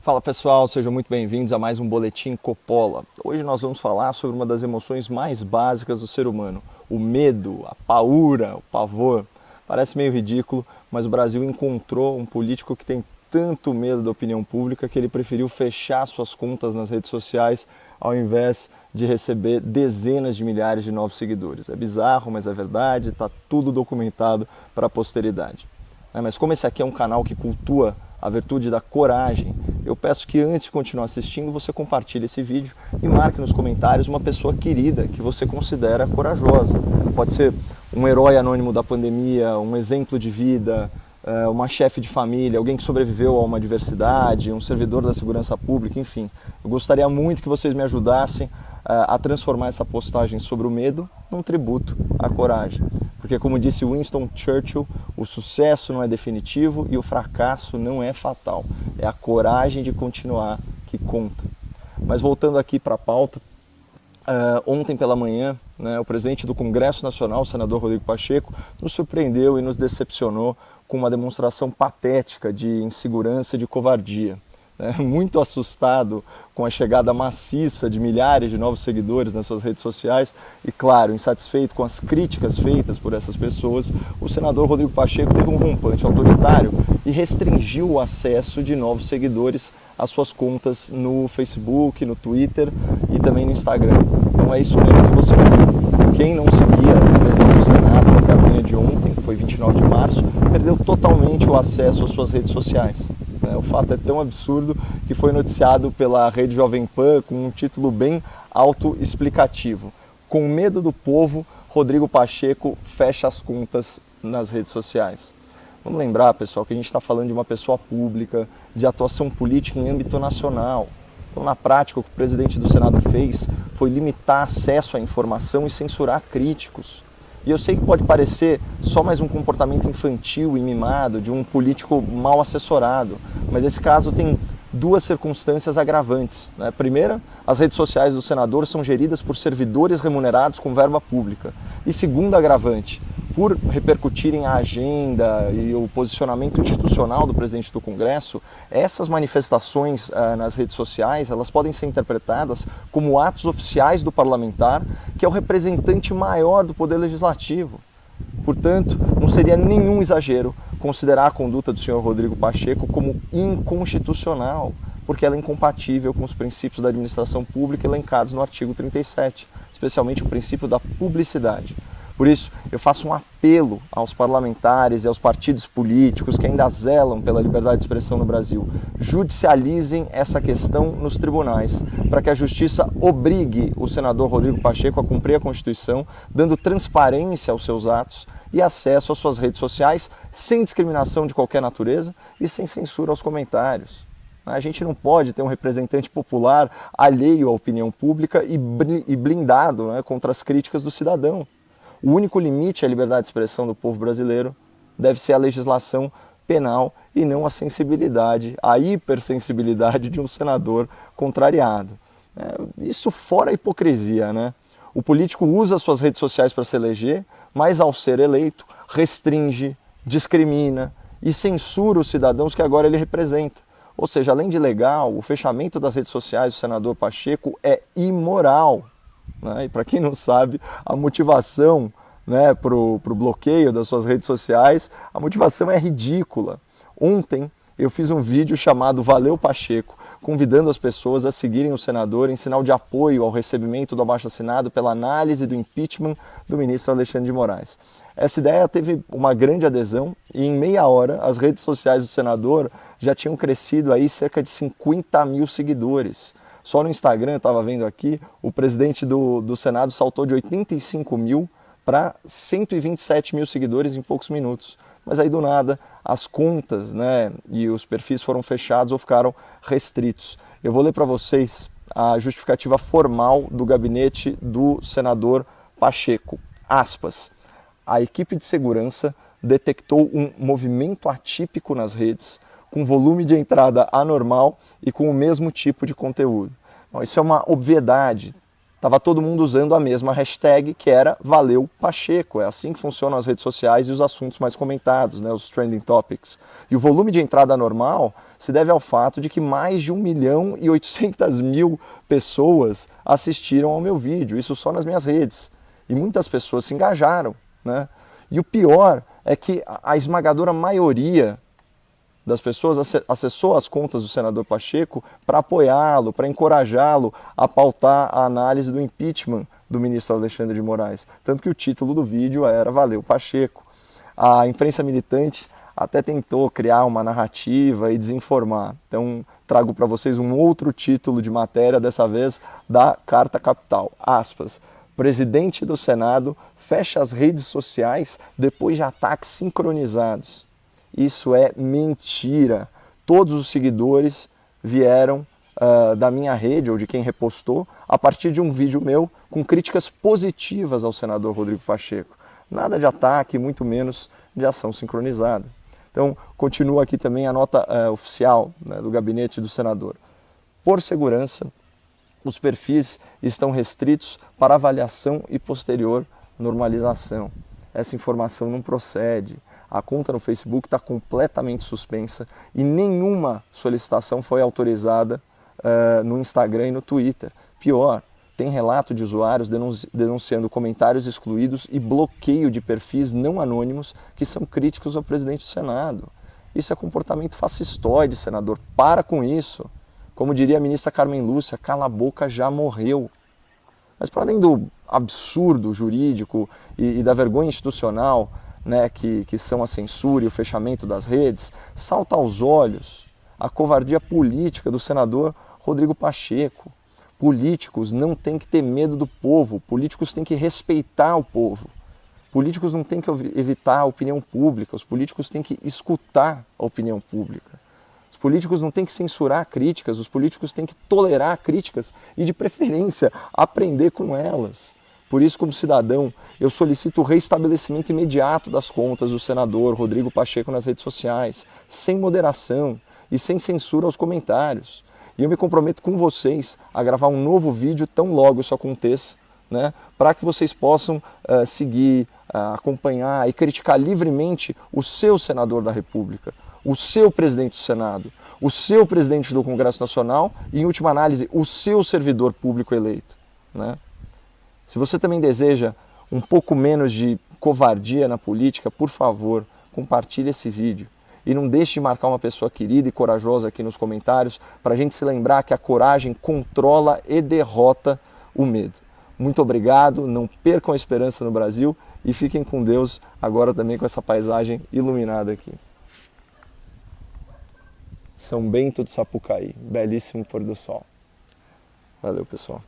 Fala pessoal, sejam muito bem-vindos a mais um Boletim Coppola. Hoje nós vamos falar sobre uma das emoções mais básicas do ser humano, o medo, a paura, o pavor. Parece meio ridículo, mas o Brasil encontrou um político que tem tanto medo da opinião pública que ele preferiu fechar suas contas nas redes sociais ao invés de receber dezenas de milhares de novos seguidores. É bizarro, mas é verdade, está tudo documentado para a posteridade. Mas como esse aqui é um canal que cultua a virtude da coragem, eu peço que antes de continuar assistindo, você compartilhe esse vídeo e marque nos comentários uma pessoa querida que você considera corajosa. Pode ser um herói anônimo da pandemia, um exemplo de vida, uma chefe de família, alguém que sobreviveu a uma adversidade, um servidor da segurança pública, enfim. Eu gostaria muito que vocês me ajudassem a transformar essa postagem sobre o medo num tributo à coragem. Porque, como disse Winston Churchill, o sucesso não é definitivo e o fracasso não é fatal. É a coragem de continuar que conta. Mas voltando aqui para a pauta, ontem pela manhã, o presidente do Congresso Nacional, o senador Rodrigo Pacheco, nos surpreendeu e nos decepcionou com uma demonstração patética de insegurança e de covardia. Muito assustado com a chegada maciça de milhares de novos seguidores nas suas redes sociais e, claro, insatisfeito com as críticas feitas por essas pessoas, o senador Rodrigo Pacheco teve um rompante autoritário e restringiu o acesso de novos seguidores às suas contas no Facebook, no Twitter e também no Instagram. Então é isso mesmo que você ouviu. Quem não seguia o presidente do Senado até a manhã de ontem, que foi 29 de março, perdeu totalmente o acesso às suas redes sociais. O fato é tão absurdo que foi noticiado pela Rede Jovem Pan com um título bem autoexplicativo. Com medo do povo, Rodrigo Pacheco fecha as contas nas redes sociais. Vamos lembrar, pessoal, que a gente está falando de uma pessoa pública, de atuação política em âmbito nacional. Então, na prática, o que o presidente do Senado fez foi limitar acesso à informação e censurar críticos. E eu sei que pode parecer só mais um comportamento infantil e mimado de um político mal assessorado, mas esse caso tem duas circunstâncias agravantes. Primeira, as redes sociais do senador são geridas por servidores remunerados com verba pública. E segunda agravante, por repercutirem a agenda e o posicionamento institucional do presidente do Congresso, essas manifestações nas redes sociais, elas podem ser interpretadas como atos oficiais do parlamentar, que é o representante maior do Poder Legislativo. Portanto, não seria nenhum exagero considerar a conduta do senhor Rodrigo Pacheco como inconstitucional, porque ela é incompatível com os princípios da administração pública elencados no artigo 37, especialmente o princípio da publicidade. Por isso, eu faço um apelo aos parlamentares e aos partidos políticos que ainda zelam pela liberdade de expressão no Brasil. Judicializem essa questão nos tribunais, para que a Justiça obrigue o senador Rodrigo Pacheco a cumprir a Constituição, dando transparência aos seus atos e acesso às suas redes sociais, sem discriminação de qualquer natureza e sem censura aos comentários. A gente não pode ter um representante popular alheio à opinião pública e blindado contra as críticas do cidadão. O único limite à liberdade de expressão do povo brasileiro deve ser a legislação penal e não a sensibilidade, a hipersensibilidade de um senador contrariado. Isso fora a hipocrisia, O político usa suas redes sociais para se eleger, mas ao ser eleito, restringe, discrimina e censura os cidadãos que agora ele representa. Ou seja, além de ilegal, o fechamento das redes sociais do senador Pacheco é imoral. E para quem não sabe, a motivação para o bloqueio das suas redes sociais, a motivação é ridícula. Ontem eu fiz um vídeo chamado Valeu Pacheco, convidando as pessoas a seguirem o senador em sinal de apoio ao recebimento do abaixo-assinado pela análise do impeachment do ministro Alexandre de Moraes. Essa ideia teve uma grande adesão e em meia hora as redes sociais do senador já tinham crescido aí cerca de 50 mil seguidores. Só no Instagram, eu estava vendo aqui, o presidente do Senado saltou de 85 mil para 127 mil seguidores em poucos minutos. Mas aí do nada as contas e os perfis foram fechados ou ficaram restritos. Eu vou ler para vocês a justificativa formal do gabinete do senador Pacheco. Aspas. A equipe de segurança detectou um movimento atípico nas redes, com volume de entrada anormal e com o mesmo tipo de conteúdo. Bom, isso é uma obviedade, estava todo mundo usando a mesma hashtag, que era Valeu Pacheco. É assim que funcionam as redes sociais e os assuntos mais comentados, né, os trending topics. E o volume de entrada normal se deve ao fato de que mais de 1.800.000 pessoas assistiram ao meu vídeo, isso só nas minhas redes. E muitas pessoas se engajaram, né? E o pior é que a esmagadora maioria das pessoas acessou as contas do senador Pacheco para apoiá-lo, para encorajá-lo a pautar a análise do impeachment do ministro Alexandre de Moraes. Tanto que o título do vídeo era Valeu Pacheco. A imprensa militante até tentou criar uma narrativa e desinformar. Então trago para vocês um outro título de matéria, dessa vez da Carta Capital. Aspas. Presidente do Senado fecha as redes sociais depois de ataques sincronizados. Isso é mentira. Todos os seguidores vieram da minha rede ou de quem repostou a partir de um vídeo meu com críticas positivas ao senador Rodrigo Pacheco. Nada de ataque, muito menos de ação sincronizada. Então, continua aqui também a nota oficial, né, do gabinete do senador. Por segurança, os perfis estão restritos para avaliação e posterior normalização. Essa informação não procede. A conta no Facebook está completamente suspensa e nenhuma solicitação foi autorizada no Instagram e no Twitter. Pior, tem relato de usuários denunciando comentários excluídos e bloqueio de perfis não anônimos que são críticos ao presidente do Senado. Isso é comportamento fascistoide, senador. Para com isso. Como diria a ministra Carmen Lúcia, cala a boca, já morreu. Mas para além do absurdo jurídico e da vergonha institucional, né, que são a censura e o fechamento das redes, salta aos olhos a covardia política do senador Rodrigo Pacheco. Políticos não têm que ter medo do povo, políticos têm que respeitar o povo. Políticos não têm que evitar a opinião pública, os políticos têm que escutar a opinião pública. Os políticos não têm que censurar críticas, os políticos têm que tolerar críticas e, de preferência, aprender com elas. Por isso, como cidadão, eu solicito o reestabelecimento imediato das contas do senador Rodrigo Pacheco nas redes sociais, sem moderação e sem censura aos comentários. E eu me comprometo com vocês a gravar um novo vídeo tão logo isso aconteça, né, para que vocês possam seguir, acompanhar e criticar livremente o seu senador da República, o seu presidente do Senado, o seu presidente do Congresso Nacional e, em última análise, o seu servidor público eleito, né? Se você também deseja um pouco menos de covardia na política, por favor, compartilhe esse vídeo. E não deixe de marcar uma pessoa querida e corajosa aqui nos comentários para a gente se lembrar que a coragem controla e derrota o medo. Muito obrigado, não percam a esperança no Brasil e fiquem com Deus agora também com essa paisagem iluminada aqui. São Bento do Sapucaí, belíssimo pôr do sol. Valeu, pessoal.